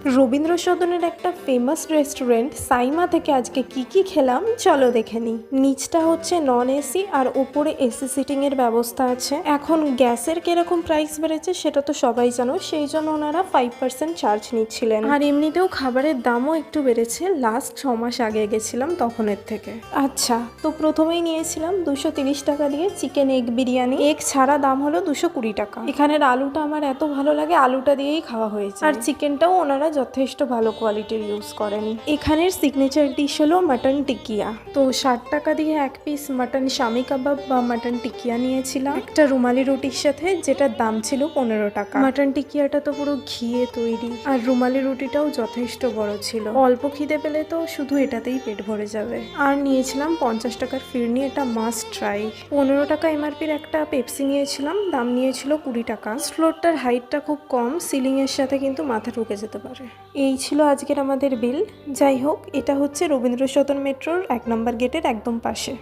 রবীন্দ্র সদনের একটা famous restaurant Saima থেকে আজকে কি খেলাম চলো দেখে নিই। নিচটা হচ্ছে নন এসি আর ওপরে এসি সিটিং এর ব্যবস্থা আছে। এখন গ্যাসের কিরকম প্রাইস বেড়েছে সেটা তো সবাই জানো, সেই জন্য ওনারা 5% চার্জ নিচ্ছিলেন। আর এমনিতেও খাবারের দামও একটু বেড়েছে, লাস্ট 6 মাস আগে গেছিলাম তখনের থেকে। আচ্ছা, তো প্রথমেই নিয়েছিলাম 230 টাকা দিয়ে চিকেন এগ বিরিয়ানি। এগ ছাড়া দাম হলো 220 টাকা। এখানের আলুটা আমার এত ভালো লাগে, আলুটা দিয়েই খাওয়া হয়েছে। আর চিকেনটাও ওনারা যথেষ্ট ভালো কোয়ালিটির ইউজ করেন। এখানের সিগনেচার ডিশ হলো মাটন টিকিয়া। তো 60 টাকা দিয়ে এক পিস মাটন শামি কাবাব বা মাটন টিকিয়া নিয়েছিলাম একটা রুমালি রুটির সাথে, যেটার দাম ছিল 15 টাকা। মাটন টিকিয়াটা তো পুরো ঘিয়ে তৈরি, আর রুমালি রুটিটাও যথেষ্ট বড় ছিল। অল্প খিদে পেলে তো শুধু এটাতেই পেট ভরে যাবে। আর নিয়েছিলাম 50 টাকার ফিরনি, এটা মাস্ট ট্রাই। 15 টাকা এমআরপির একটা পেপসি নিয়েছিলাম, দাম নিয়েছিল 20 টাকা। ফ্লোরটার হাইটটা খুব কম, সিলিং এর সাথে কিন্তু মাথা ঢুকে যেতে পারে। এই ছিল আজকের আমাদের বিল। যাই হোক, এটা হচ্ছে রবীন্দ্র সদন মেট্রোর 1 নম্বর গেটের একদম পাশে।